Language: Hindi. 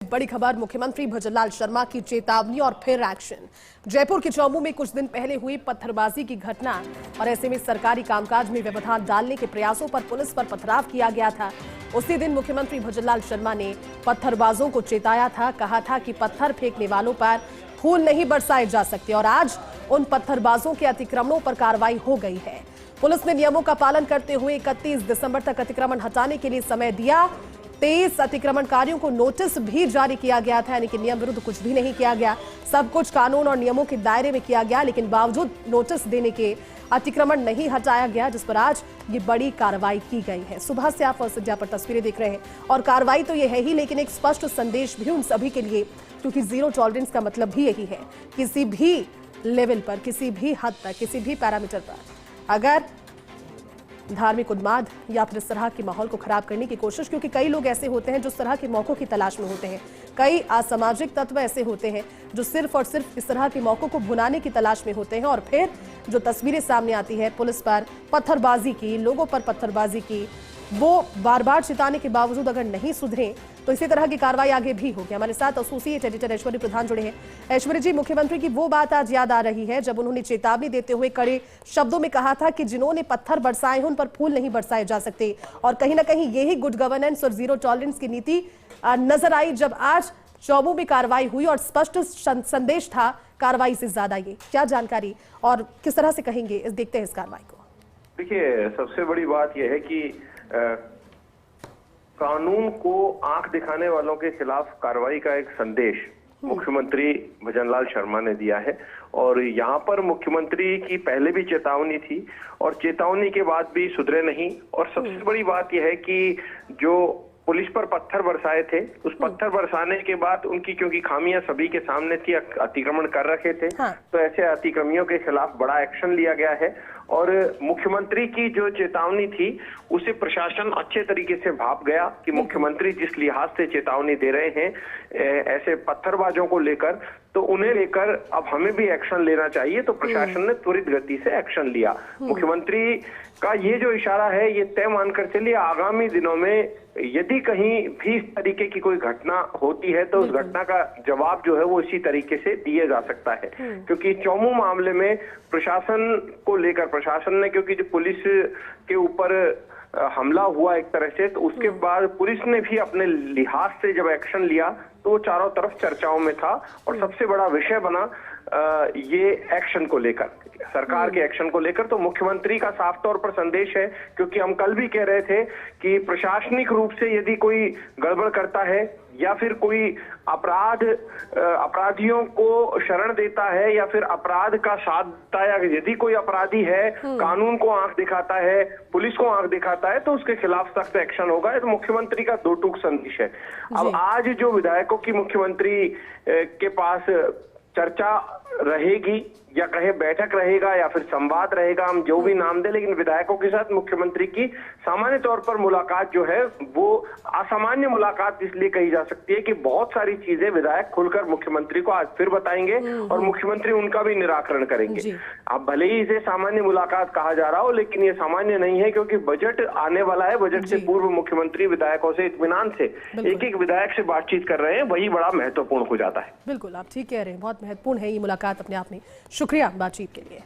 बड़ी खबर, मुख्यमंत्री भजनलाल शर्मा की चेतावनी और फिर एक्शन। जयपुर के चौमू में कुछ दिन पहले हुई पत्थरबाजी की घटना और ऐसे में सरकारी कामकाज में व्यवधान डालने के प्रयासों पर पुलिस पर पथराव किया गया था। उसी दिन मुख्यमंत्री भजनलाल शर्मा ने पत्थरबाजों को चेताया था, कहा था कि पत्थर फेंकने वालों पर फूल नहीं बरसाए जा सकते और आज उन पत्थरबाजों के अतिक्रमणों पर कार्रवाई हो गई है। पुलिस ने नियमों का पालन करते हुए 31 दिसंबर तक अतिक्रमण हटाने के लिए समय दिया। 23 अतिक्रमणकारियों को नोटिस भी जारी किया गया था, यानी कि नियम विरुद्ध कुछ भी नहीं किया गया, सब कुछ कानून और नियमों के दायरे में किया गया, लेकिन बावजूद नोटिस देने के अतिक्रमण नहीं हटाया गया, जिस पर आज ये बड़ी कार्रवाई की गई है। सुबह से आप फर्स्ट इंडिया पर तस्वीरें देख रहे हैं और कार्रवाई तो ये है ही, लेकिन एक स्पष्ट संदेश भी उन सभी के लिए, क्योंकि जीरो टॉलरेंस का मतलब भी यही है। किसी भी लेवल पर, किसी भी हद तक, किसी भी पैरामीटर पर अगर धार्मिक उन्माद या फिर इस तरह के माहौल को खराब करने की कोशिश, क्योंकि कई लोग ऐसे होते हैं जो इस तरह के मौकों की तलाश में होते हैं, कई असामाजिक तत्व ऐसे होते हैं जो सिर्फ और सिर्फ इस तरह के मौकों को भुनाने की तलाश में होते हैं और फिर जो तस्वीरें सामने आती है पुलिस पर पत्थरबाजी की, लोगों पर पत्थरबाजी की, वो बार बार चेताने के बावजूद अगर नहीं सुधरे तो इसी तरह की कार्रवाई आगे भी होगी। हमारे साथ एसोसिएट एडिटर ऐश्वर्य प्रधान जुड़े हैं। ऐश्वर्य जी, मुख्यमंत्री की वो बात आज याद आ रही है जब उन्होंने चेतावनी देते हुए कड़े शब्दों में कहा था कि जिन्होंने पत्थर बरसाए हैं उन पर फूल नहीं बरसाए जा सकते, और कहीं ना कहीं यही गुड गवर्नेंस और जीरो टॉलरेंस की नीति नजर आई जब आज चौमू में कार्रवाई हुई और स्पष्ट संदेश था कार्रवाई से ज्यादा। ये क्या जानकारी और किस तरह से कहेंगे, देखते हैं इस कार्रवाई को। देखिए, सबसे बड़ी बात यह है कि कानून को आंख दिखाने वालों के खिलाफ कार्रवाई का एक संदेश मुख्यमंत्री भजनलाल शर्मा ने दिया है। और यहाँ पर मुख्यमंत्री की पहले भी चेतावनी थी और चेतावनी के बाद भी सुधरे नहीं। और सबसे बड़ी बात यह है कि जो पुलिस पर पत्थर बरसाए थे, उस पत्थर बरसाने के बाद उनकी, क्योंकि खामियां सभी के सामने थी, अतिक्रमण कर रखे थे, तो ऐसे अतिक्रमियों के खिलाफ बड़ा एक्शन लिया गया है। और मुख्यमंत्री की जो चेतावनी थी उसे प्रशासन अच्छे तरीके से भाप गया कि मुख्यमंत्री जिस लिहाज से चेतावनी दे रहे हैं ऐसे पत्थरबाजों को लेकर, तो उन्हें लेकर अब हमें भी एक्शन लेना चाहिए। तो प्रशासन ने त्वरित गति से एक्शन लिया। मुख्यमंत्री का ये जो इशारा है ये तय मानकर चलिए आगामी दिनों में यदि कहीं भी इस तरीके की कोई घटना होती है तो उस घटना का जवाब जो है वो इसी तरीके से दिया जा सकता है। क्योंकि चौमू मामले में प्रशासन को लेकर, प्रशासन ने, क्योंकि जो पुलिस के ऊपर हमला हुआ एक तरह से, तो उसके बाद पुलिस ने भी अपने लिहाज से जब एक्शन लिया तो वो चारों तरफ चर्चाओं में था और सबसे बड़ा विषय बना ये एक्शन को लेकर, सरकार के एक्शन को लेकर। तो मुख्यमंत्री का साफ तौर पर संदेश है, क्योंकि हम कल भी कह रहे थे कि प्रशासनिक रूप से यदि कोई गड़बड़ करता है या फिर कोई अपराधियों को शरण देता है या फिर अपराध का साथ देता है, यदि कोई अपराधी है, कानून को आंख दिखाता है, पुलिस को आंख दिखाता है, तो उसके खिलाफ सख्त एक्शन होगा। तो मुख्यमंत्री का दो टूक संदेश है। अब आज जो विधायकों की मुख्यमंत्री के पास चर्चा रहेगी या कहे बैठक रहेगा या फिर संवाद रहेगा, हम जो भी नाम दे, लेकिन विधायकों के साथ मुख्यमंत्री की सामान्य तौर पर मुलाकात जो है वो असामान्य मुलाकात इसलिए कही जा सकती है कि बहुत सारी चीजें विधायक खुलकर मुख्यमंत्री को आज फिर बताएंगे और मुख्यमंत्री उनका भी निराकरण करेंगे। अब भले ही इसे सामान्य मुलाकात कहा जा रहा हो, लेकिन ये सामान्य नहीं है, क्योंकि बजट आने वाला है। बजट से पूर्व मुख्यमंत्री विधायकों से इत्मीनान से एक एक विधायक से बातचीत कर रहे हैं, वही बड़ा महत्वपूर्ण हो जाता है। बिल्कुल, आप ठीक कह रहे हैं, बहुत महत्वपूर्ण है ये मुलाकात अपने आप में। शुक्रिया बातचीत के लिए।